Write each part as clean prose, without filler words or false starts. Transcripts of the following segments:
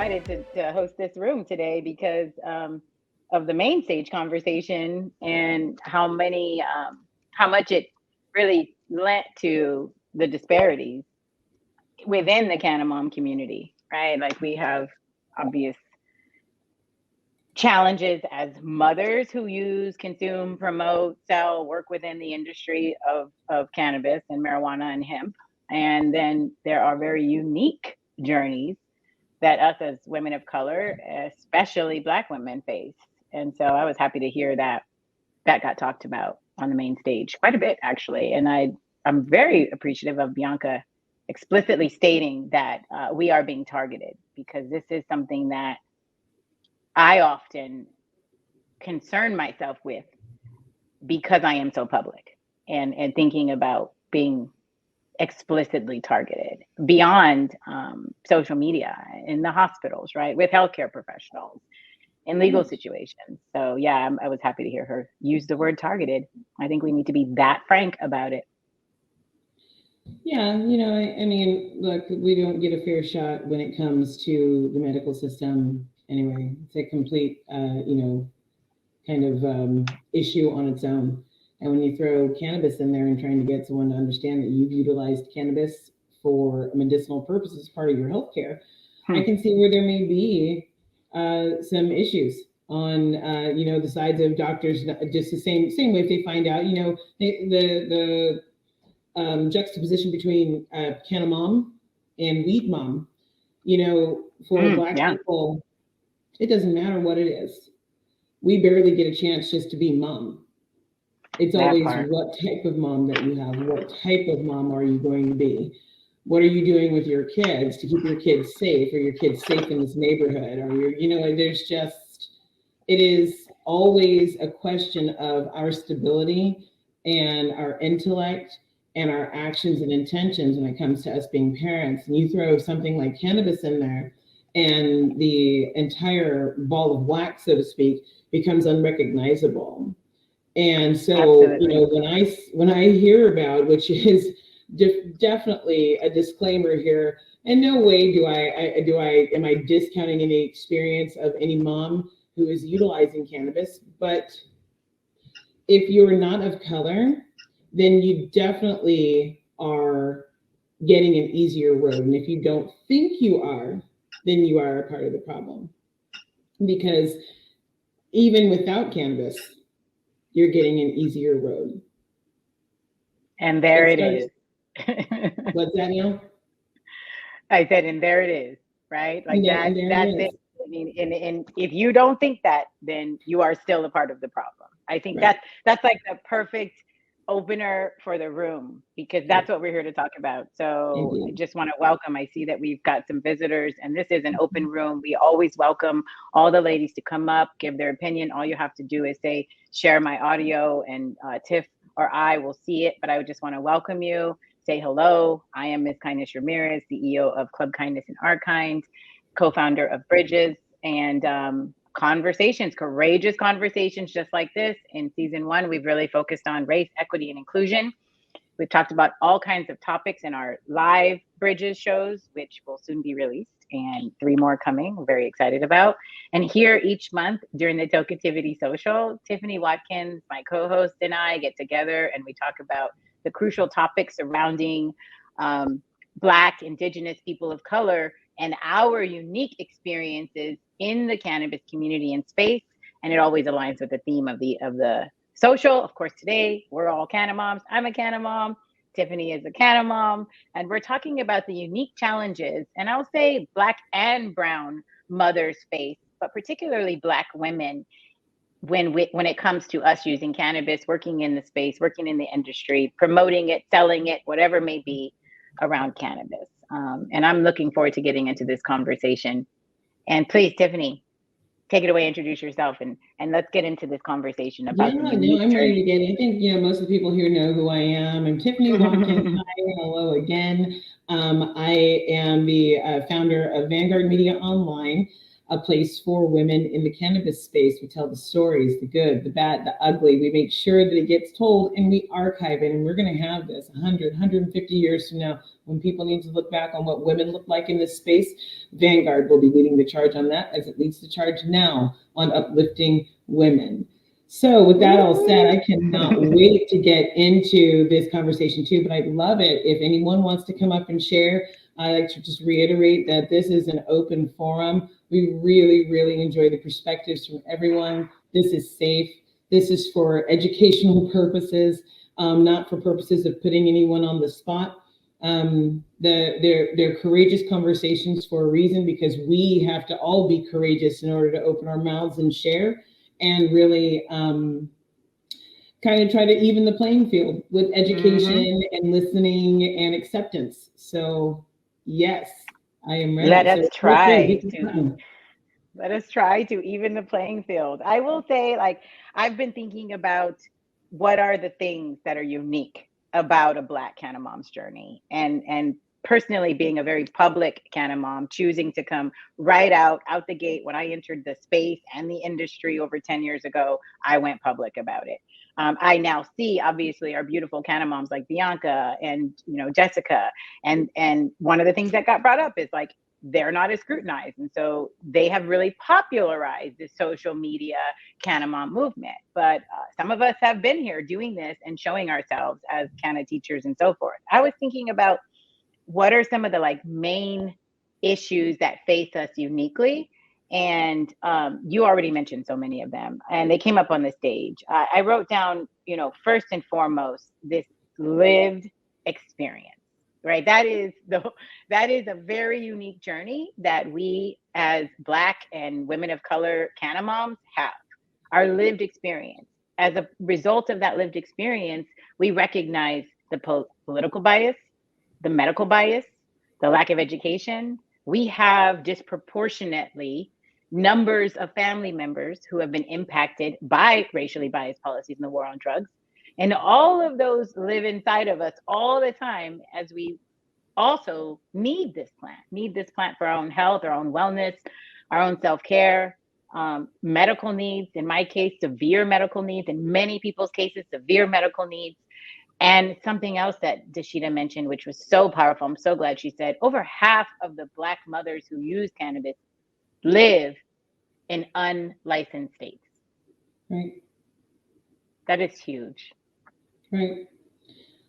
excited to host this room today because of the main stage conversation and how much it really lent to the disparities within the Cannamom community, right? Like we have obvious challenges as mothers who use, consume, promote, sell, work within the industry of cannabis and marijuana and hemp. And then there are very unique journeys that us as women of color, especially Black women, face. And so I was happy to hear that got talked about on the main stage quite a bit, actually. And I'm very appreciative of Bianca explicitly stating that we are being targeted, because this is something that I often concern myself with because I am so public and thinking about being explicitly targeted beyond social media, in the hospitals, right, with healthcare professionals, in legal situations. So yeah, I was happy to hear her use the word targeted. I think we need to be that frank about it. Yeah, I mean, look, we don't get a fair shot when it comes to the medical system anyway. It's a complete, kind of issue on its own. And when you throw cannabis in there and trying to get someone to understand that you've utilized cannabis for medicinal purposes as part of your healthcare, I can see where there may be some issues on, the sides of doctors. Just the same way if they find out, the juxtaposition between Cannamom and weed mom, for Black people, it doesn't matter what it is. We barely get a chance just to be mom. It's always what type of mom that you have. What type of mom are you going to be? What are you doing with your kids to keep your kids safe? Are your kids safe in this neighborhood? Or it is always a question of our stability and our intellect and our actions and intentions when it comes to us being parents. And you throw something like cannabis in there, and the entire ball of wax, so to speak, becomes unrecognizable. And so, Absolutely. when I hear about, which is definitely a disclaimer here, in no way am I discounting any experience of any mom who is utilizing cannabis, but if you're not of color, then you definitely are getting an easier road. And if you don't think you are, then you are a part of the problem. Because even without cannabis, you're getting an easier road. And there it is. What's that now? I said, and there it is, right? Like that's it. I mean, and if you don't think that, then you are still a part of the problem. I think that's like the perfect opener for the room, because that's what we're here to talk about. So I just want to welcome, I see that we've got some visitors, and this is an open room. We always welcome all the ladies to come up, give their opinion. All you have to do is say, share my audio, and Tiff or I will see it. But I would just want to welcome you. Say hello. I am Ms. Kindness Ramirez, CEO of Club Kindness and Our Kind, co-founder of Bridges, and conversations, courageous conversations just like this. In season 1, we've really focused on race, equity, and inclusion. We've talked about all kinds of topics in our live Bridges shows, which will soon be released, and 3 more coming, we're very excited about. And here each month during the Tokeativity Social, Tiffany Watkins, my co-host, and I get together and we talk about the crucial topics surrounding Black, Indigenous, people of color, and our unique experiences in the cannabis community and space. And it always aligns with the theme of the social. Of course, today we're all Cannamoms. I'm a Cannamom. Tiffany is a Cannamom. And we're talking about the unique challenges, and I'll say Black and brown mothers face, but particularly Black women, when it comes to us using cannabis, working in the space, working in the industry, promoting it, selling it, whatever it may be around cannabis. And I'm looking forward to getting into this conversation. And please, Tiffany, take it away, introduce yourself, and let's get into this conversation about the unique I'm ready journey. to get in. I think, most of the people here know who I am. I'm Tiffany Watkins. Hi, hello again. I am the founder of Vanguard Media Online. a place for women in the cannabis space. We tell the stories, the good, the bad, the ugly. We make sure that it gets told, and we archive it. And we're going to have this 100, 150 years from now, when people need to look back on what women look like in this space. Vanguard will be leading the charge on that, as it leads the charge now on uplifting women. So with that all said, I cannot wait to get into this conversation too, but I'd love it if anyone wants to come up and share. I like to just reiterate that this is an open forum. We really, really enjoy the perspectives from everyone. This is safe. This is for educational purposes, not for purposes of putting anyone on the spot. They're courageous conversations for a reason, because we have to all be courageous in order to open our mouths and share, and really kind of try to even the playing field with education and listening and acceptance. So yes, I am ready. Let us try to even the playing field. I will say, like, I've been thinking about what are the things that are unique about a Black Cannamom's journey, and personally being a very public Cannamom, choosing to come right out the gate. When I entered the space and the industry over 10 years ago, I went public about it. I now see, obviously, our beautiful Cannamoms like Bianca and, you know, Jessica, and one of the things that got brought up is, like, they're not as scrutinized, and so they have really popularized the social media Cannamom movement. But some of us have been here doing this and showing ourselves as Canna teachers and so forth. I was thinking about what are some of the, like, main issues that face us uniquely, and you already mentioned so many of them, and they came up on the stage. I wrote down, you know, first and foremost, this lived experience, right? That is a very unique journey that we as Black and women of color Cannamoms have, our lived experience. As a result of that lived experience, we recognize the political bias, the medical bias, the lack of education. We have disproportionately numbers of family members who have been impacted by racially biased policies in the war on drugs. And all of those live inside of us all the time, as we also need this plant for our own health, our own wellness, our own self-care, medical needs. In my case, severe medical needs. In many people's cases, severe medical needs. And something else that Dashita mentioned, which was so powerful, I'm so glad she said, over half of the Black mothers who use cannabis live in unlicensed states. Right. That is huge. Right.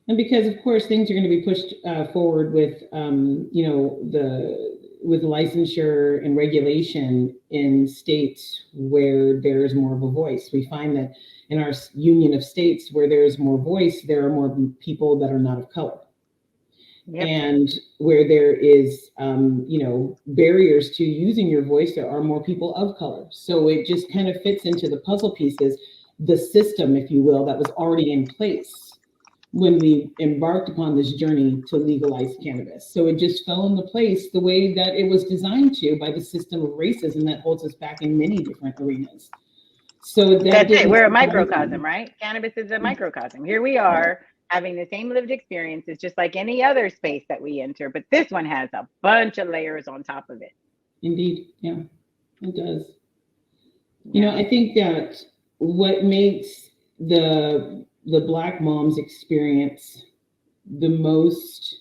And because, of course, things are going to be pushed forward with, you know, with licensure and regulation in states where there is more of a voice. We find that in our union of states where there is more voice, there are more people that are not of color. Yep. And where there is, you know, barriers to using your voice, there are more people of color. So it just kind of fits into the puzzle pieces, the system, if you will, that was already in place when we embarked upon this journey to legalize cannabis. So it just fell into place the way that it was designed to by the system of racism that holds us back in many different arenas. So that's it. We're a microcosm, right? Cannabis is a microcosm. Here we are having the same lived experiences, just like any other space that we enter, but this one has a bunch of layers on top of it. Indeed, yeah, it does. You know, I think that what makes the Black mom's experience the most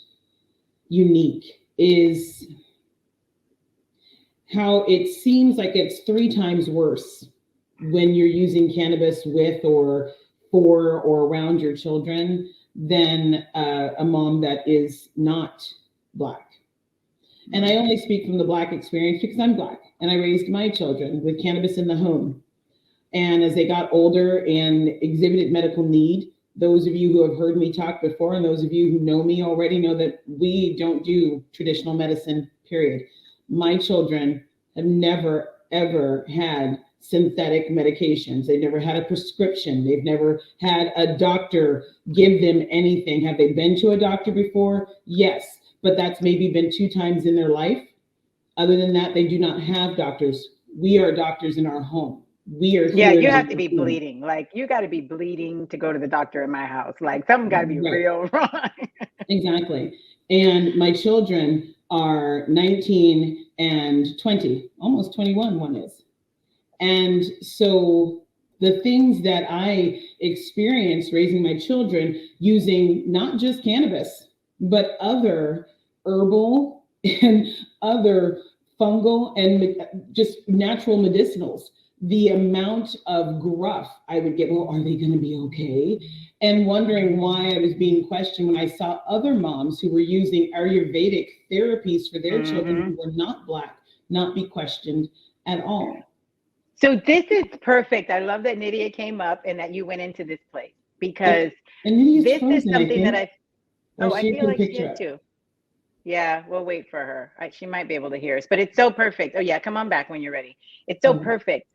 unique is how it seems like it's 3 times worse when you're using cannabis with or for or around your children than a mom that is not Black. And I only speak from the Black experience because I'm Black and I raised my children with cannabis in the home. And as they got older and exhibited medical need, those of you who have heard me talk before and those of you who know me already know that we don't do traditional medicine, period. My children have never, ever had synthetic medications. They've never had a prescription. They've never had a doctor give them anything. Have they been to a doctor before? Yes, but that's maybe been 2 times in their life. Other than that, they do not have doctors. We are doctors in our home. We are here. Yeah, you have to be bleeding. Like, you got to be bleeding to go to the doctor in my house. Like, something got to be real wrong. Exactly. And my children are 19 and 20, almost 21 one is. And so the things that I experienced raising my children using not just cannabis, but other herbal and other fungal and just natural medicinals, the amount of gruff I would get, well, are they going to be okay? And wondering why I was being questioned when I saw other moms who were using Ayurvedic therapies for their children who were not Black, not be questioned at all. So this is perfect. I love that Nydia came up and that you went into this place, because this frozen, is something that I feel like she is too. Yeah, we'll wait for her. She might be able to hear us, but it's so perfect. Oh yeah, come on back when you're ready. It's so perfect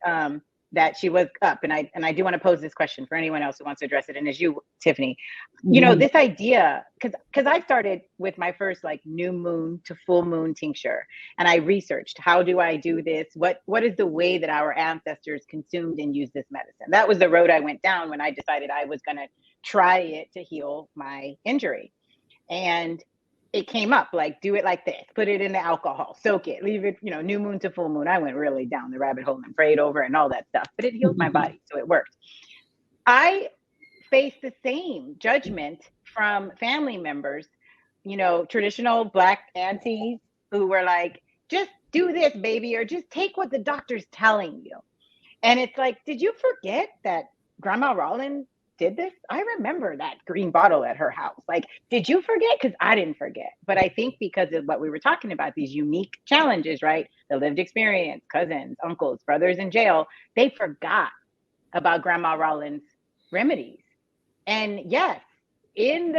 that she was up, and I do want to pose this question for anyone else who wants to address it. And as you, Tiffany, you know, this idea, because I started with my first like new moon to full moon tincture, and I researched how do I do this? What is the way that our ancestors consumed and used this medicine? That was the road I went down when I decided I was going to try it to heal my injury, and it came up like, do it like this, put it in the alcohol, soak it, leave it, you know, new moon to full moon. I went really down the rabbit hole and prayed over and all that stuff, but it healed my body. So it worked. I faced the same judgment from family members, you know, traditional Black aunties who were like, just do this, baby, or just take what the doctor's telling you. And it's like, did you forget that Grandma Rollins did this? I remember that green bottle at her house. Like, did you forget? Because I didn't forget. But I think because of what we were talking about, these unique challenges, right? The lived experience, cousins, uncles, brothers in jail, they forgot about Grandma Rollins' remedies. And yes, in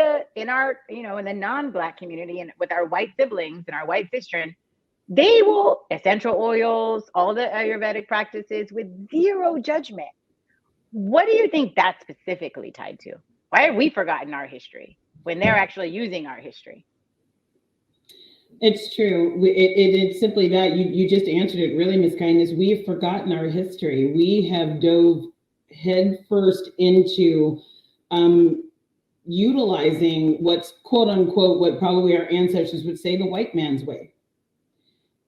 our, you know, in the non-Black community and with our white siblings and our white sistren, they will essential oils, all the Ayurvedic practices with zero judgment. What do you think that's specifically tied to? Why have we forgotten our history when they're actually using our history? It's true. It's simply that you just answered it really, Ms. Kindness. We have forgotten our history. We have dove headfirst into utilizing what's quote unquote, what probably our ancestors would say, the white man's way.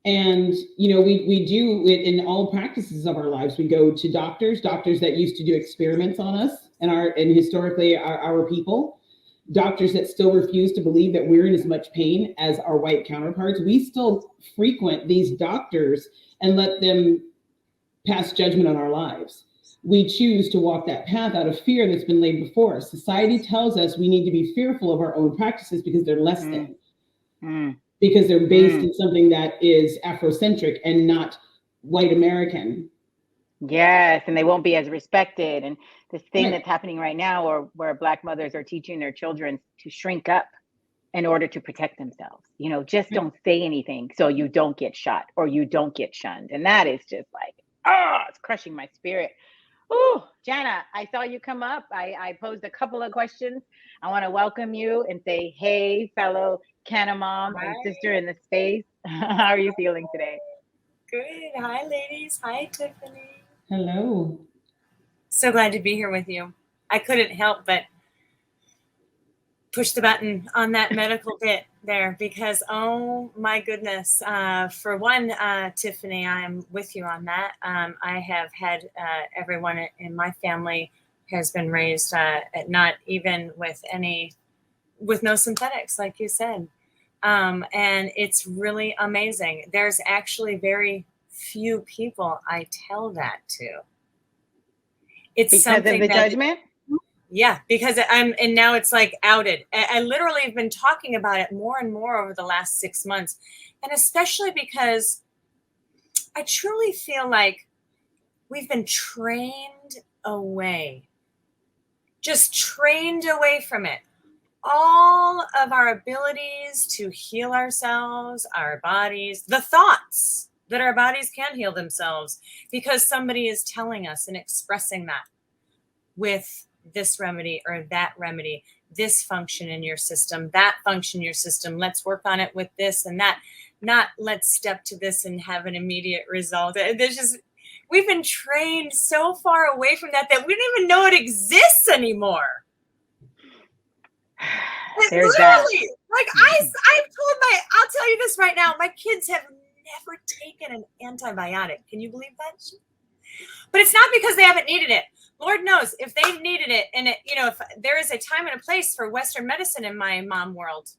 And, you know, we do it in all practices of our lives. We go to doctors that used to do experiments on us and historically our people, doctors that still refuse to believe that we're in as much pain as our white counterparts. We still frequent these doctors and let them pass judgment on our lives. We choose to walk that path out of fear that's been laid before us. Society tells us we need to be fearful of our own practices because they're less than. Because they're based in something that is Afrocentric and not white American. Yes, and they won't be as respected. And this thing that's happening right now, or where Black mothers are teaching their children to shrink up in order to protect themselves. You know, just don't say anything so you don't get shot or you don't get shunned. And that is just like, it's crushing my spirit. Oh, Jana, I saw you come up. I posed a couple of questions. I want to welcome you and say, hey, fellow Cannamoms and sister in the space. How are you feeling today? Good. Hi, ladies. Hi, Tiffany. Hello. So glad to be here with you. I couldn't help but push the button on that medical bit there because, oh my goodness. For one, Tiffany, I am with you on that. I have had everyone in my family has been raised not even with no synthetics, like you said. And it's really amazing. There's actually very few people I tell that to. It's because something of the judgment? Yeah, because and now it's like outed. I literally have been talking about it more and more over the last 6 months. And especially because I truly feel like we've been trained away, just trained away from it. All of our abilities to heal ourselves, our bodies, the thoughts that our bodies can heal themselves because somebody is telling us and expressing that with this remedy or that remedy, this function in your system, that function in your system. Let's work on it with this and that. Not let's step to this and have an immediate result. There's just, we've been trained so far away from that we don't even know it exists anymore. There's literally, like I'll tell you this right now. My kids have never taken an antibiotic. Can you believe that? But it's not because they haven't needed it. Lord knows if they've needed it, and it, if there is a time and a place for Western medicine in my mom world,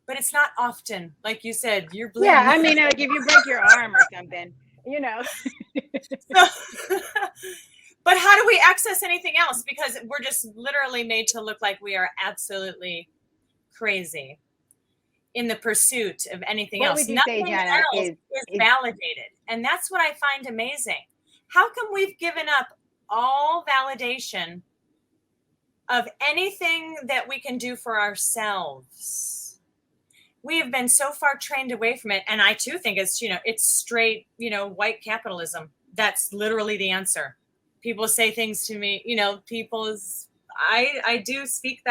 but it's not often. Like you said, you're bleeding. Yeah, I mean, like if you break your arm or something, So, but how do we access anything else? Because we're just literally made to look like we are absolutely crazy in the pursuit of anything else. What would you Nothing say, Jana, else is validated. And that's what I find amazing. How come we've given up all validation of anything that we can do for ourselves? We have been so far trained away from it. And I too think it's, it's straight, white capitalism. That's literally the answer. People say things to me, I do speak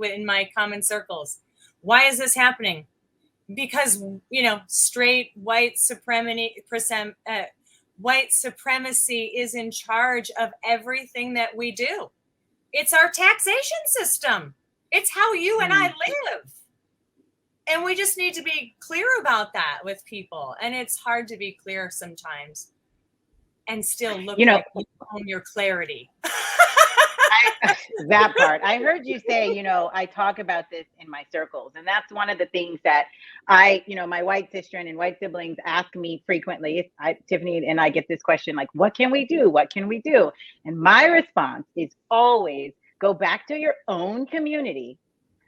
in my common circles. Why is this happening? Because, straight white supremacy is in charge of everything that we do. It's our taxation system. It's how you and I live. And we just need to be clear about that with people. And it's hard to be clear sometimes and still look like you own your clarity. That part. I heard you say, I talk about this in my circles. And that's one of the things that my white sister and white siblings ask me frequently. Tiffany and I get this question, like, what can we do? What can we do? And my response is always go back to your own community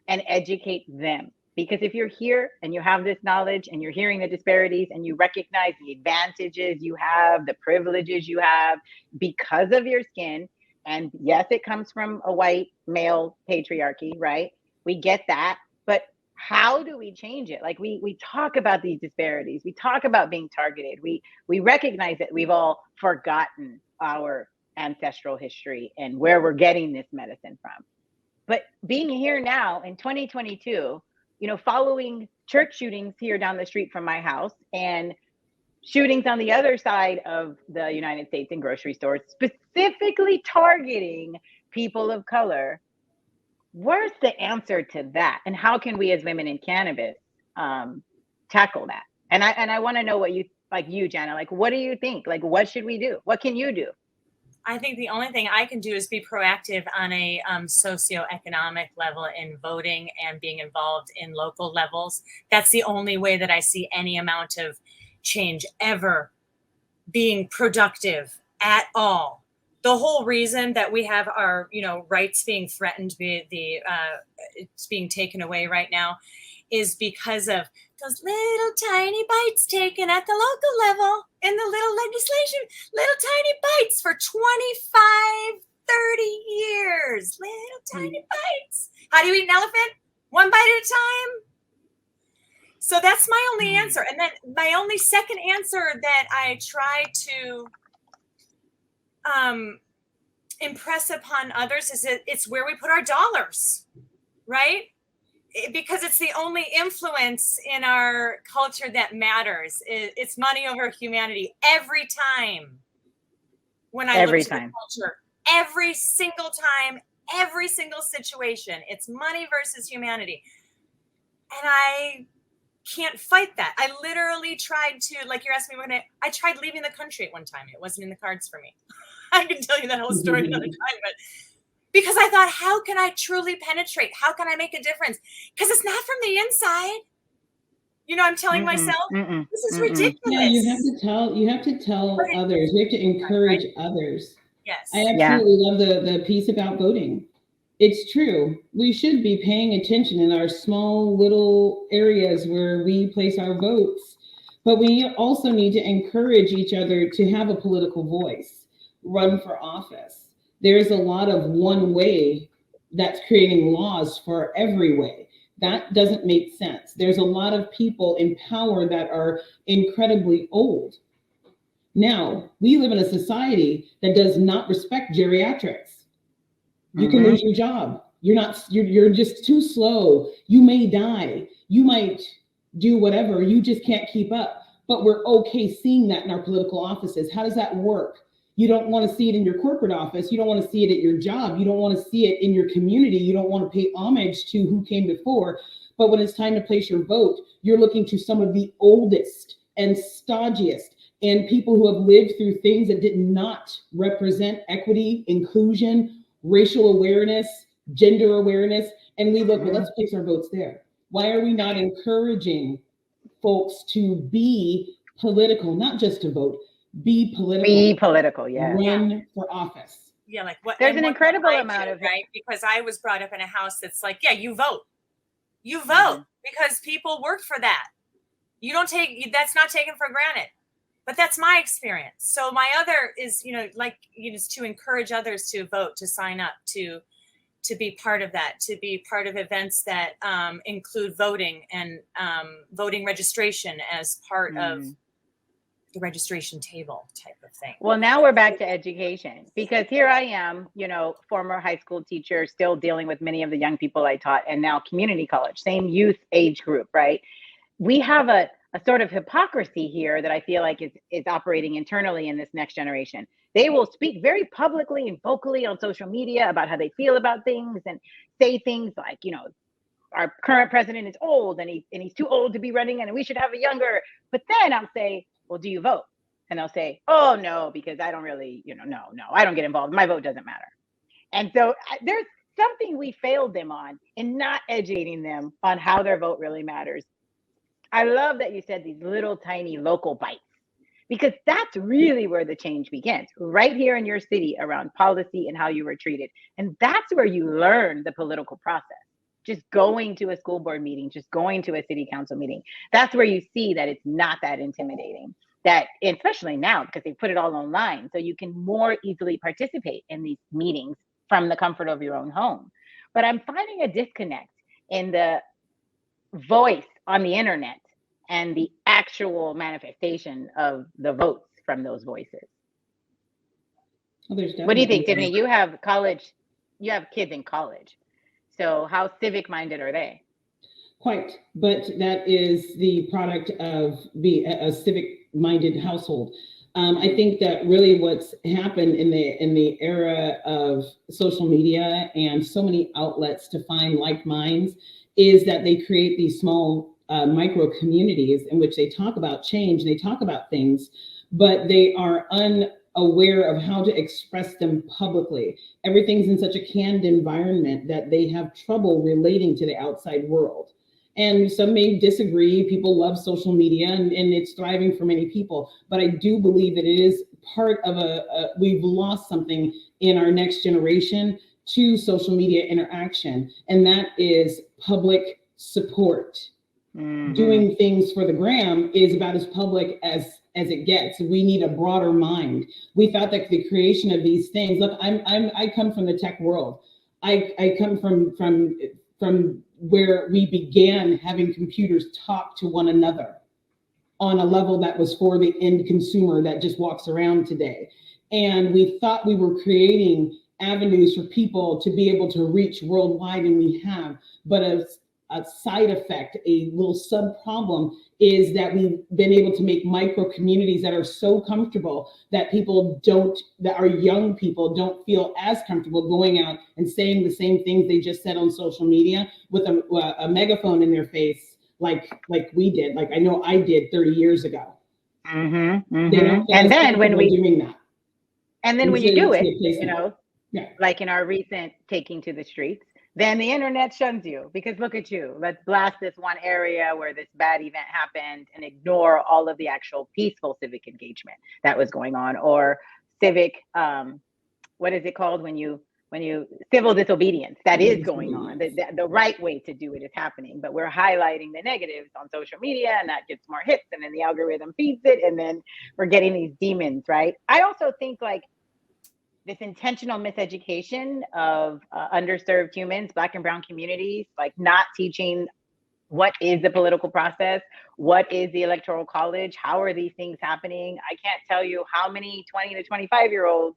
and educate them. Because if you're here and you have this knowledge and you're hearing the disparities and you recognize the advantages you have, the privileges you have because of your skin, and yes, it comes from a white male patriarchy, right? We get that. But how do we change it? Like we talk about these disparities. We talk about being targeted. We recognize that we've all forgotten our ancestral history and where we're getting this medicine from. But being here now in 2022, following church shootings here down the street from my house and shootings on the other side of the United States in grocery stores, specifically targeting people of color. Where's the answer to that? And how can we as women in cannabis tackle that? And I want to know what you, Jana, like, what do you think? Like, what should we do? What can you do? I think the only thing I can do is be proactive on a socioeconomic level in voting and being involved in local levels. That's the only way that I see any amount of change ever being productive at all. The whole reason that we have our, rights being threatened, it's being taken away right now, is because of those little tiny bites taken at the local level in the little legislation, little tiny bites for 25, 30 years, little tiny bites. How do you eat an elephant? One bite at a time. So that's my only answer. And then my only second answer that I try to impress upon others is that it's where we put our dollars, right? Because it's the only influence in our culture that matters. It's money over humanity every time. When I look at the culture, every single time, every single situation, it's money versus humanity. And I can't fight that. I literally tried to, like you're asking me, I tried leaving the country at one time. It wasn't in the cards for me. I can tell you that whole story another time, but because I thought, how can I truly penetrate? How can I make a difference? Because it's not from the inside. I'm telling myself, this is ridiculous. Yeah, you have to tell others. You have to encourage others. Yes. I absolutely love the piece about voting. It's true. We should be paying attention in our small little areas where we place our votes. But we also need to encourage each other to have a political voice, run for office. There's a lot of one way that's creating laws for every way. That doesn't make sense. There's a lot of people in power that are incredibly old. Now, we live in a society that does not respect geriatrics. You can lose your job. You're just too slow. You may die. You might do whatever. You just can't keep up. But we're okay seeing that in our political offices. How does that work? You don't want to see it in your corporate office. You don't want to see it at your job. You don't want to see it in your community. You don't want to pay homage to who came before. But when it's time to place your vote, you're looking to some of the oldest and stodgiest and people who have lived through things that did not represent equity, inclusion, racial awareness, gender awareness. And we look, well, let's place our votes there. Why are we not encouraging folks to be political, not just to vote, be political. Be political, yeah. Run for office. Yeah, like what? There's an incredible amount of right, because I was brought up in a house that's like, yeah, you vote because people worked for that. You don't take, that's not taken for granted. But that's my experience. So my other is, is to encourage others to vote, to sign up, to be part of that, to be part of events that include voting and voting registration as part of the registration table type of thing. Well, now we're back to education, because here I am, former high school teacher, still dealing with many of the young people I taught, and now community college, same youth age group, right? We have a sort of hypocrisy here that I feel like is operating internally in this next generation. They will speak very publicly and vocally on social media about how they feel about things and say things like, our current president is old and he's too old to be running and we should have a younger. But then I'll say, well, do you vote? And they'll say, oh, no, because I don't really, no, I don't get involved. My vote doesn't matter. And so there's something we failed them on in not educating them on how their vote really matters. I love that you said these little tiny local bites, because that's really where the change begins, right here in your city around policy and how you were treated. And that's where you learn the political process. Just going to a school board meeting, just going to a city council meeting. That's where you see that it's not that intimidating, that especially now because they put it all online. So you can more easily participate in these meetings from the comfort of your own home. But I'm finding a disconnect in the voice on the internet and the actual manifestation of the votes from those voices. Well, what do you think, Tiffany? You have kids in college. So how civic minded are they? Quite, but that is the product of a civic minded household. I think that really what's happened in the era of social media and so many outlets to find like minds is that they create these small micro communities in which they talk about change, they talk about things, but they are unaware of how to express them publicly. Everything's in such a canned environment that they have trouble relating to the outside world. And some may disagree. People love social media and it's thriving for many people. But I do believe that it is part of we've lost something in our next generation to social media interaction. And that is public support. Mm-hmm. Doing things for the gram is about as public as it gets. We need a broader mind. We thought that the creation of these things, look, I come from the tech world. I come from where we began having computers talk to one another on a level that was for the end consumer that just walks around today. And we thought we were creating avenues for people to be able to reach worldwide, and we have. But a side effect, a little sub problem, is that we've been able to make micro communities that are so comfortable that our young people don't feel as comfortable going out and saying the same things they just said on social media with a megaphone in their face, like we did, like I know I did 30 years ago. Mm-hmm, mm-hmm. And then when we doing that, and then when you do it, like in our recent taking to the streets, then the internet shuns you because look at you. Let's blast this one area where this bad event happened and ignore all of the actual peaceful civic engagement that was going on, or civic, what is it called when you civil disobedience that is going on. The right way to do it is happening, but we're highlighting the negatives on social media, and that gets more hits, and then the algorithm feeds it, and then we're getting these demons, right? I also think like this intentional miseducation of underserved humans, Black and Brown communities, like not teaching what is the political process, what is the Electoral College, how are these things happening? I can't tell you how many 20 to 25-year-olds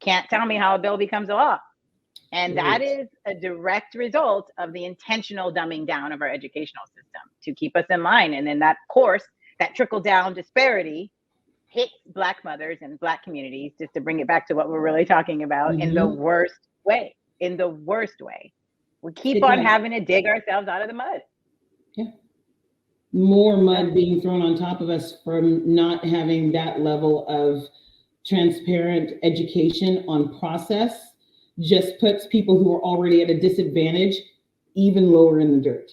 can't tell me how a bill becomes a law. And that is a direct result of the intentional dumbing down of our educational system to keep us in line. And then that trickle down disparity hits Black mothers and Black communities, just to bring it back to what we're really talking about, in the worst way. We keep on having to dig ourselves out of the mud. Yeah. more mud being thrown on top of us from not having that level of transparent education on process just puts people who are already at a disadvantage even lower in the dirt.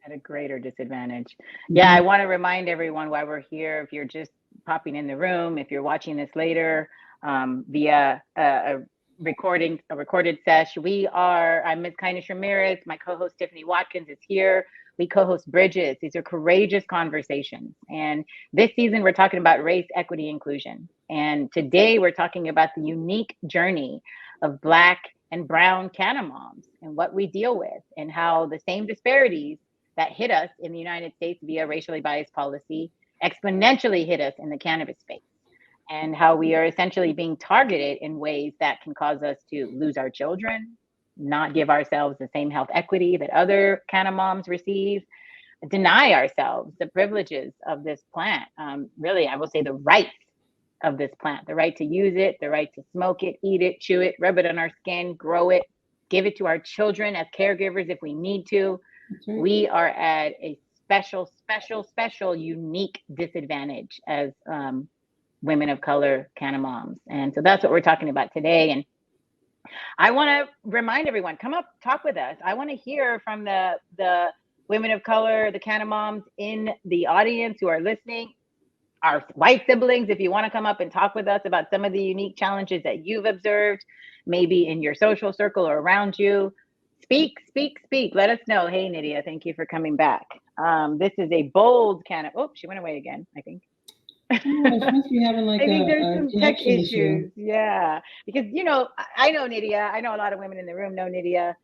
At a greater disadvantage. Yeah, I want to remind everyone why we're here. If you're just popping in the room, if you're watching this later via a recorded sesh, I'm Ms. Kindness Ramirez. My co-host Tiffany Watkins is here. We co-host Bridges. These are courageous conversations. And this season, we're talking about race, equity, inclusion. And today, we're talking about the unique journey of Black and brown Cannamoms and what we deal with, and how the same disparities that hit us in the United States via racially biased policy exponentially hit us in the cannabis space, and how we are essentially being targeted in ways that can cause us to lose our children, not give ourselves the same health equity that other Cannamoms receive, deny ourselves the privileges of this plant. Really, I will say the rights of this plant, the right to use it, the right to smoke it, eat it, chew it, rub it on our skin, grow it, give it to our children as caregivers if we need to. Right. We are at a special, unique disadvantage as women of color, Cannamoms. And so that's what we're talking about today. And I want to remind everyone, come up, talk with us. I want to hear from the women of color, the Cannamoms in the audience who are listening, our white siblings, if you want to come up and talk with us about some of the unique challenges that you've observed, maybe in your social circle or around you. Speak. Let us know. Hey, Nydia, thank you for coming back. This is a bold Oh, she went away again, I think. Oh, she must be having like I think there's some tech issues. Issue. Yeah, because, I know Nydia. I know a lot of women in the room know Nydia.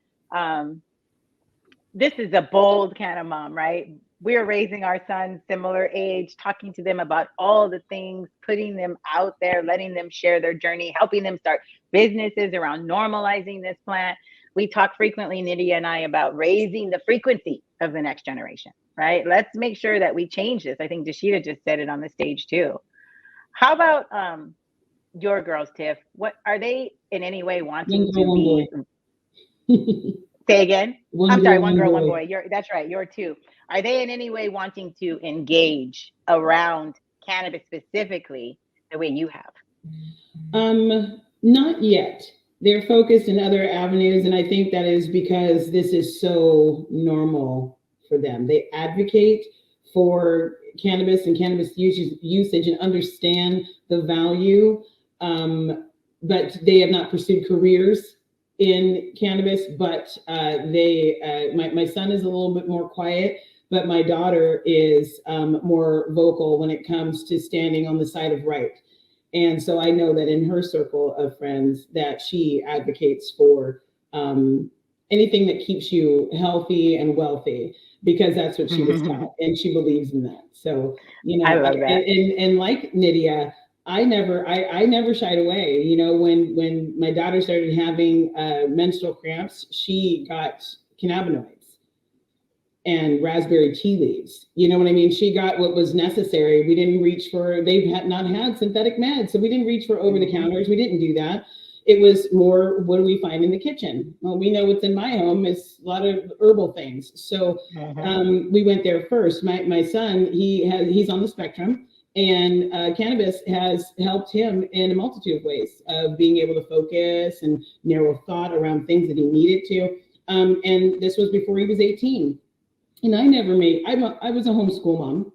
This is a bold Cannamom, right? We're raising our sons similar age, talking to them about all the things, putting them out there, letting them share their journey, helping them start businesses around normalizing this plant. We talk frequently, Nydia and I, about raising the frequency of the next generation, right? Let's make sure that we change this. I think Dashita just said it on the stage too. How about your girls, Tiff? What are they in any way wanting to be? Say again. I'm sorry, one girl, one boy. That's right. You're two. Are they in any way wanting to engage around cannabis specifically the way you have? Not yet. They're focused in other avenues, and I think that is because this is so normal for them. They advocate for cannabis and cannabis usage and understand the value, but they have not pursued careers in cannabis. But my son is a little bit more quiet, but my daughter is more vocal when it comes to standing on the side of right. And so I know that in her circle of friends that she advocates for anything that keeps you healthy and wealthy, because that's what she was taught, and she believes in that. So, I love that. And like Nydia, I never shied away. When my daughter started having menstrual cramps, she got cannabinoids and raspberry tea leaves. You know what I mean? She got what was necessary. We didn't reach for, they've not had synthetic meds, so we didn't reach for over-the-counters. We didn't do that. It was more, what do we find in the kitchen? Well, we know what's in my home is a lot of herbal things. So we went there first. My son, he's on the spectrum, and cannabis has helped him in a multitude of ways of being able to focus and narrow thought around things that he needed to. And this was before he was 18. And I was a homeschool mom,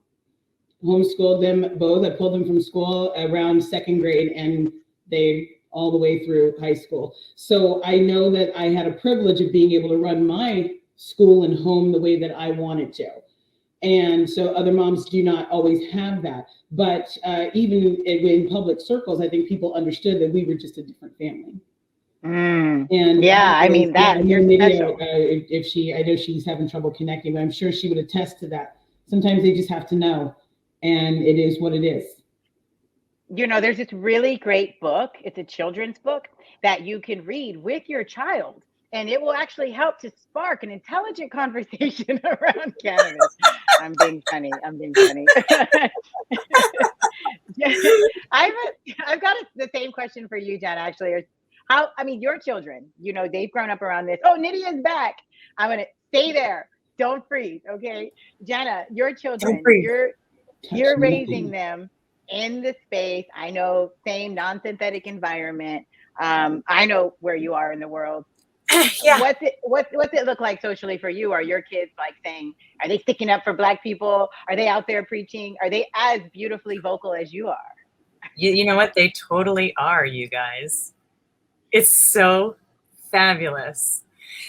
homeschooled them both. I pulled them from school around second grade, and they all the way through high school. So I know that I had a privilege of being able to run my school and home the way that I wanted to. And so other moms do not always have that. But even in public circles, I think people understood that we were just a different family. And yeah, I mean that you're special. I know she's having trouble connecting, but I'm sure she would attest to that. Sometimes they just have to know, and it is what it is. There's this really great book. It's a children's book that you can read with your child, and it will actually help to spark an intelligent conversation around cannabis. I'm being funny. I've got the same question for you, Jen, actually. Your children, they've grown up around this. Oh, Nydia's back. I'm going to stay there. don't freeze. Okay. Jana, your children, breathe. you're raising them in the space. I know, same non-synthetic environment. I know where you are in the world. Yeah. What's it look like socially for you? Are your kids like saying, are they sticking up for Black people? Are they out there preaching? Are they as beautifully vocal as you are? You know what? They totally are, you guys. It's so fabulous.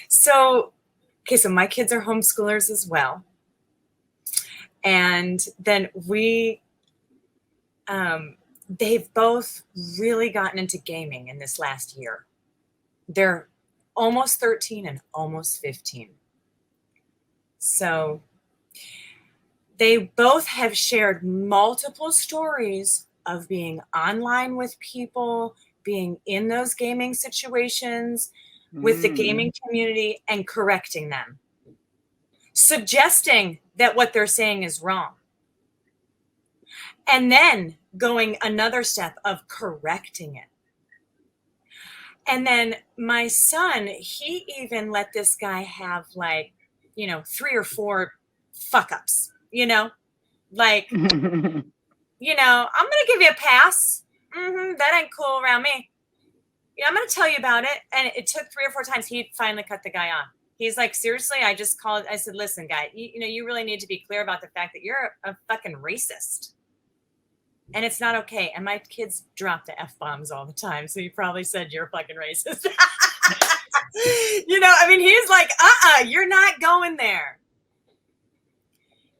So, okay, so my kids are homeschoolers as well. And then they've both really gotten into gaming in this last year. They're almost 13 and almost 15. So they both have shared multiple stories of being online with people, being in those gaming situations with the gaming community and correcting them, suggesting that what they're saying is wrong. And then going another step of correcting it. And then my son, he even let this guy have like, 3 or 4 fuck ups, like, I'm going to give you a pass. That ain't cool around me. I'm going to tell you about it. And it took 3 or 4 times. He finally cut the guy off. He's like, seriously, I just called. I said, listen, guy, you really need to be clear about the fact that you're a fucking racist. And it's not okay. And my kids drop the F-bombs all the time. So you probably said you're a fucking racist. He's like, you're not going there.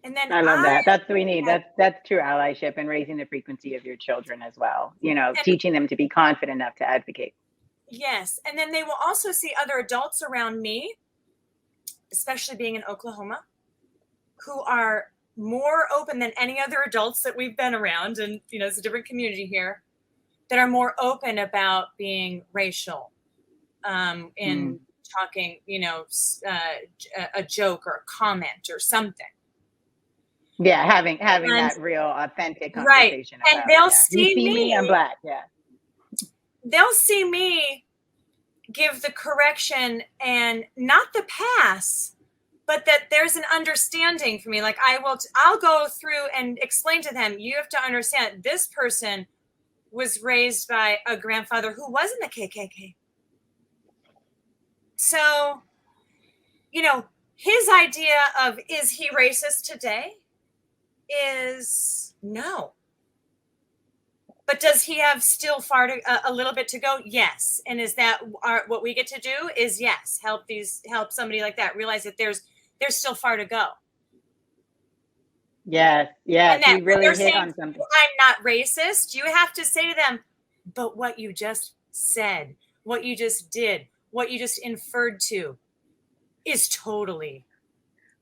And then I love that. That's what we need. That's true allyship and raising the frequency of your children as well. Teaching them to be confident enough to advocate. Yes. And then they will also see other adults around me, especially being in Oklahoma, who are more open than any other adults that we've been around. And, it's a different community here that are more open about being racial in talking, a joke or a comment or something. Yeah, having that real authentic conversation. Right. And they'll see me, I'm Black. Yeah. They'll see me give the correction and not the pass, but that there's an understanding for me. Like I'll go through and explain to them, you have to understand this person was raised by a grandfather who was in the KKK. So, his idea of, is he racist today? Is no. But does he have still a little bit to go? Yes. And is that what we get to do? Is yes, help somebody like that realize that there's still far to go. Yes. You really hit saying, on something. I'm not racist. You have to say to them, but what you just said, what you just did, what you just inferred to is totally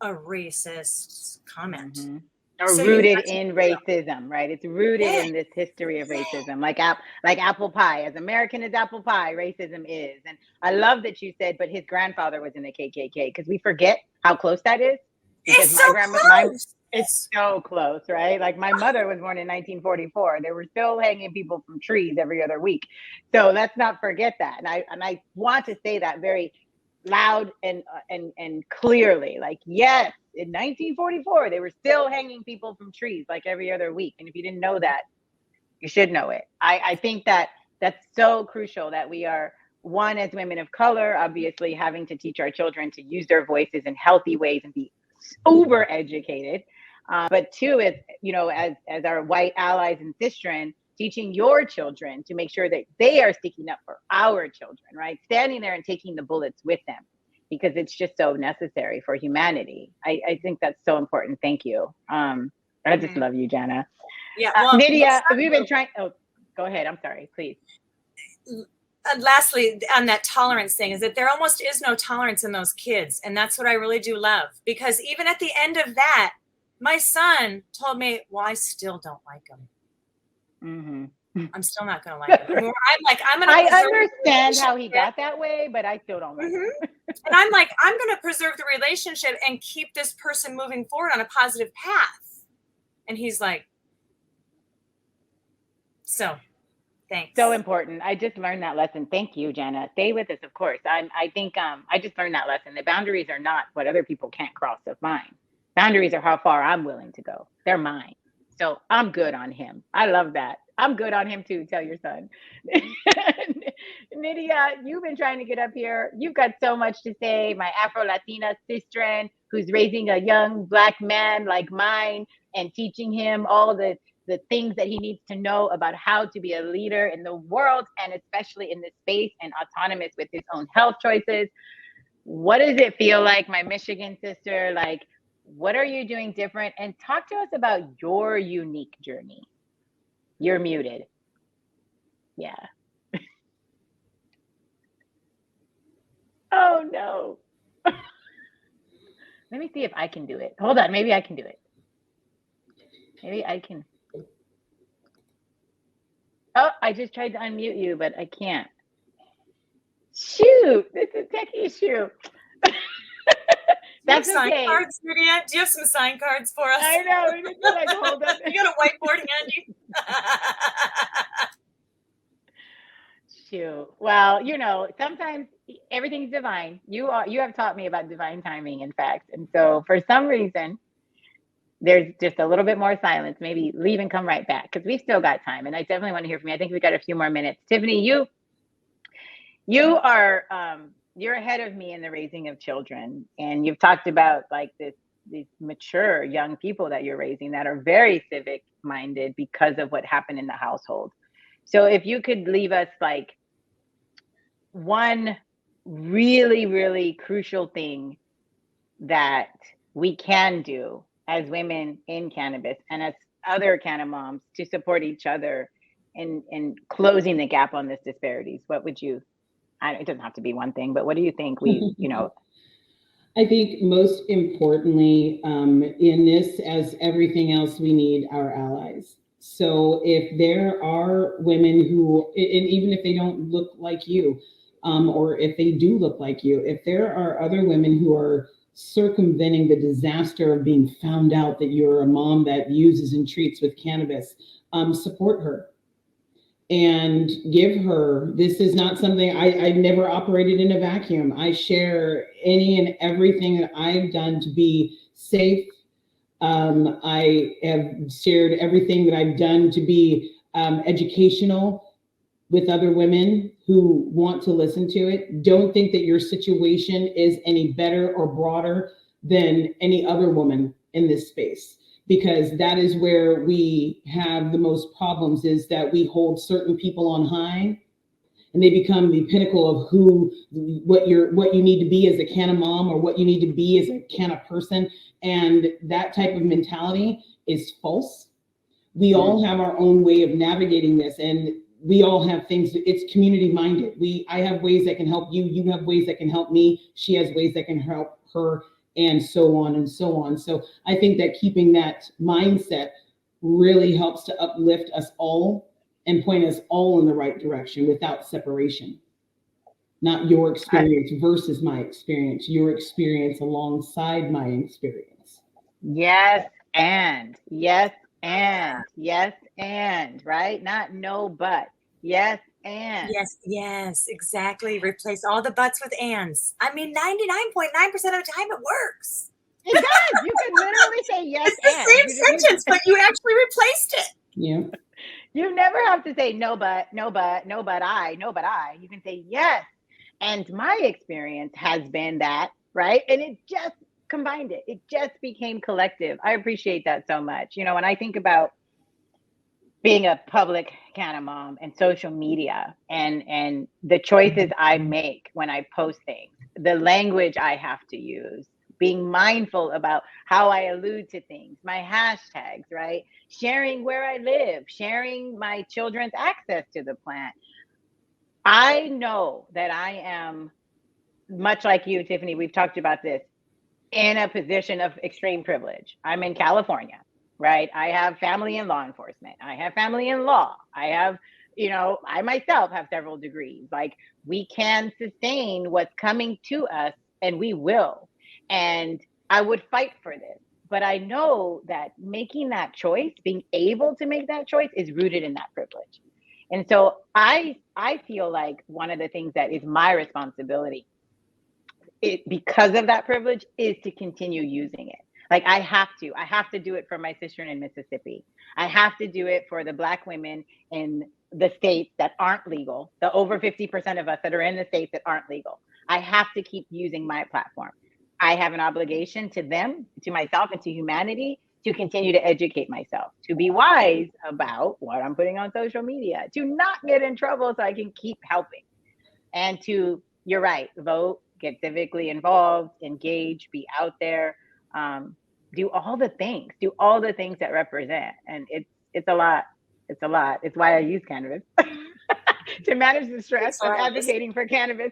a racist comment. Mm-hmm. Rooted in racism, right? It's rooted in this history of racism, like apple pie. As American as apple pie, racism is. And I love that you said, but his grandfather was in the KKK, because we forget how close that is. Because it's so close, right? Like my mother was born in 1944. They were still hanging people from trees every other week. So let's not forget that. And I want to say that very loud and clearly, like, yes, in 1944 they were still hanging people from trees like every other week. And if you didn't know that, you should know it. I think that's so crucial, that we are, one, as women of color, obviously having to teach our children to use their voices in healthy ways and be uber educated, but two, is as our white allies in cisgen, teaching your children to make sure that they are sticking up for our children, right? Standing there and taking the bullets with them, because it's just so necessary for humanity. I think that's so important. Thank you. I just love you, Jana. Yeah. Well, Nydia, we've been trying. Oh, go ahead. I'm sorry. Please. Lastly, on that tolerance thing, is that there almost is no tolerance in those kids. And that's what I really do love, because even at the end of that, my son told me, well, I still don't like him. I'm still not going to like him. I'm like, I understand how he got that way, but I still don't like him. And I'm like, I'm going to preserve the relationship and keep this person moving forward on a positive path. And he's like, so Thanks. So important. I just learned that lesson. Thank you, Jana. Stay with us, of course. I think I just learned that lesson. The boundaries are not what other people can't cross of mine. Boundaries are how far I'm willing to go. They're mine. So I'm good on him. I love that. I'm good on him too. Tell your son. Nydia, you've been trying to get up here. You've got so much to say. My Afro-Latina sister who's raising a young Black man like mine and teaching him all the things that he needs to know about how to be a leader in the world and especially in this space and autonomous with his own health choices. What does it feel like, my Michigan sister? Like, what are you doing different? And talk to us about your unique journey. You're muted. Yeah. Oh no. Let me see if I can do it. Hold on, maybe I can do it. Maybe I can. Oh, I just tried to unmute you, but I can't. Shoot, this is a tech issue. That's okay. Cards, Nydia? Do you have some sign cards for us? I know. We just like hold up. You got a whiteboard handy? Shoot. Well, you know, sometimes everything's divine. You have taught me about divine timing, in fact. And so for some reason, there's just a little bit more silence. Maybe leave and come right back because we've still got time. And I definitely want to hear from you. I think we got a few more minutes. Tiffany, you are you're ahead of me in the raising of children. And you've talked about like these mature young people that you're raising that are very civic minded because of what happened in the household. So if you could leave us like one really, really crucial thing that we can do as women in cannabis and as other Cannamoms to support each other in closing the gap on this disparities, what would you, it doesn't have to be one thing, but what do you think we, you know? I think most importantly in this, as everything else, we need our allies. So if there are women who, and even if they don't look like you, or if they do look like you, if there are other women who are circumventing the disaster of being found out that you're a mom that uses and treats with cannabis, support her and give her, this is not something, I never operated in a vacuum. I share any and everything that I've done to be safe. I have shared everything that I've done to be educational with other women who want to listen to it. Don't think that your situation is any better or broader than any other woman in this space, because that is where we have the most problems, is that we hold certain people on high and they become the pinnacle of what you need to be as a Canna mom or what you need to be as a Canna person. And that type of mentality is false. We all have our own way of navigating this, and we all have things, it's community minded. I have ways that can help you, you have ways that can help me, she has ways that can help her, and so on and so on. So I think that keeping that mindset really helps to uplift us all and point us all in the right direction without separation. Not your experience versus my experience, your experience alongside my experience. Yes, and right? Not no but. Yes, and. Yes, exactly. Replace all the buts with ands. I mean, 99.9% of the time it works. It does. You can literally say yes. It's the same sentence, but you actually replaced it. Yeah. You never have to say no but I. You can say yes. And my experience has been that, right? And it just combined it. It just became collective. I appreciate that so much. You know, when I think about being a public Canna mom and social media and the choices I make when I post things, the language I have to use, being mindful about how I allude to things, my hashtags, right? Sharing where I live, sharing my children's access to the plant. I know that I am, much like you, Tiffany, we've talked about this, in a position of extreme privilege. I'm in California, right? I have family in law enforcement. I have family in law. I have, you know, I myself have several degrees. Like, we can sustain what's coming to us, and we will. And I would fight for this. But I know that making that choice, being able to make that choice, is rooted in that privilege. And so I feel like one of the things that is my responsibility, because of that privilege, is to continue using it. Like I have to do it for my sister in Mississippi. I have to do it for the Black women in the states that aren't legal, the over 50% of us that are in the states that aren't legal. I have to keep using my platform. I have an obligation to them, to myself, and to humanity to continue to educate myself, to be wise about what I'm putting on social media, to not get in trouble so I can keep helping, and to, you're right, vote, get civically involved, engage, be out there, do all the things that represent. And it's a lot. It's a lot. It's why I use cannabis to manage the stress of advocating for cannabis.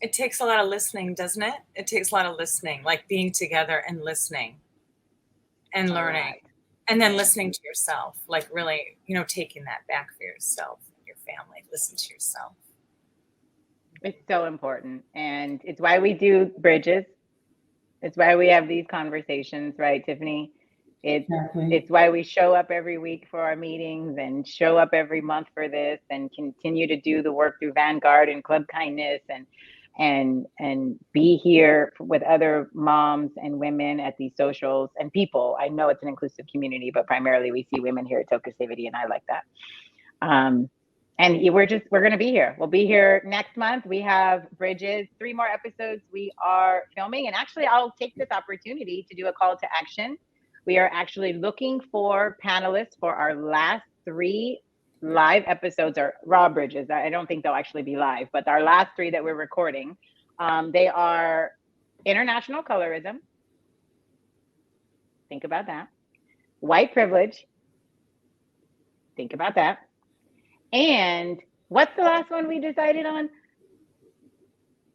It takes a lot of listening, doesn't it? It takes a lot of listening, like being together and listening and learning, and then listening to yourself, like really, taking that back for yourself, your family, listen to yourself. It's so important. And it's why we do bridges. It's why we have these conversations, right, Tiffany? It's why we show up every week for our meetings and show up every month for this and continue to do the work through Vanguard and Club Kindness and be here with other moms and women at these socials and people. I know it's an inclusive community, but primarily we see women here at Tokeativity, and I like that. And we're going to be here. We'll be here next month. We have Bridges, 3 more episodes we are filming. And actually, I'll take this opportunity to do a call to action. We are actually looking for panelists for our last 3 live episodes, or raw Bridges. I don't think they'll actually be live, but our last 3 that we're recording, they are international colorism. Think about that. White privilege. Think about that. And what's the last one we decided on?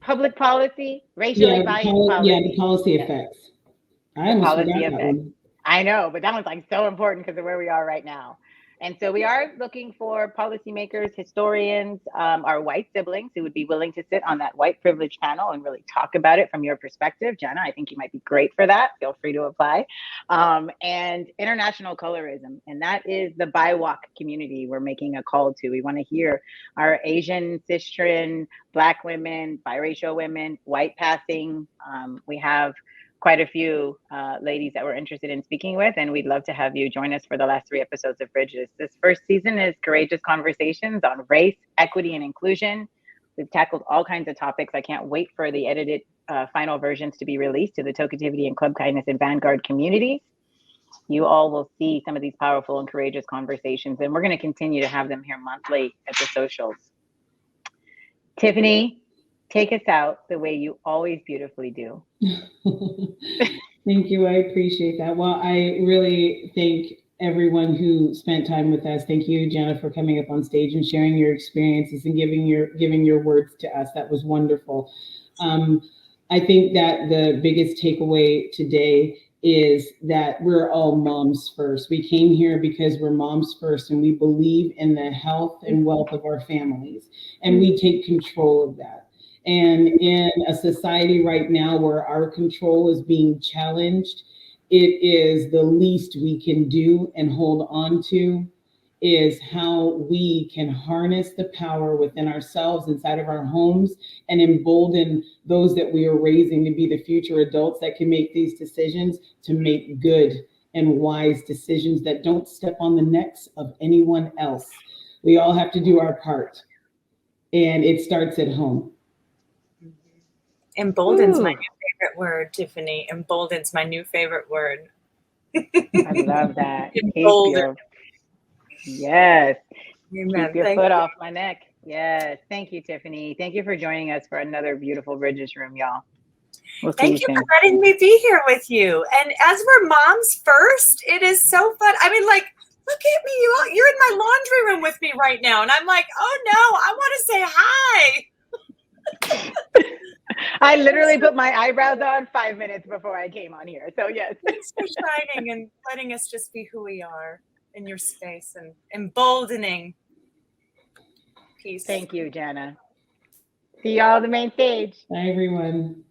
Public policy, racially biased policy. Yeah, the policy effects. I almost forgot that one. I know, but that one's like so important because of where we are right now. And so we are looking for policymakers, historians, our white siblings who would be willing to sit on that white privilege panel and really talk about it from your perspective. Jenna, I think you might be great for that. Feel free to apply. And international colorism. And that is the BIWOC community we're making a call to. We want to hear our Asian, cisgen, Black women, biracial women, white passing. We have quite a few ladies that we're interested in speaking with, and we'd love to have you join us for the last 3 episodes of Bridges. This first season is Courageous Conversations on Race, Equity, and Inclusion. We've tackled all kinds of topics. I can't wait for the edited final versions to be released to the Tokeativity and Club Kindness and Vanguard communities. You all will see some of these powerful and courageous conversations, and we're going to continue to have them here monthly at the socials. Tiffany, take us out the way you always beautifully do. Thank you. I appreciate that. Well, I really thank everyone who spent time with us. Thank you, Jenna, for coming up on stage and sharing your experiences and giving your words to us. That was wonderful. I think that the biggest takeaway today is that we're all moms first. We came here because we're moms first, and we believe in the health and wealth of our families, and we take control of that. And in a society right now where our control is being challenged, it is the least we can do and hold on to is how we can harness the power within ourselves, inside of our homes, and embolden those that we are raising to be the future adults that can make these decisions, to make good and wise decisions that don't step on the necks of anyone else. We all have to do our part, and it starts at home. Embolden's my new favorite word, Tiffany. Embolden's my new favorite word. I love that. Embolden. Yes. Amen. Keep your foot off my neck. Yes. Thank you, Tiffany. Thank you for joining us for another beautiful Bridges room, y'all. Thank you for letting me be here with you. And as we're moms first, it is so fun. I mean, like, look at me. You're in my laundry room with me right now. And I'm like, oh no, I want to say hi. I literally put my eyebrows on 5 minutes before I came on here. So yes. Thanks for shining and letting us just be who we are in your space and emboldening. Peace. Thank you, Jenna. See y'all on the main stage. Bye, everyone.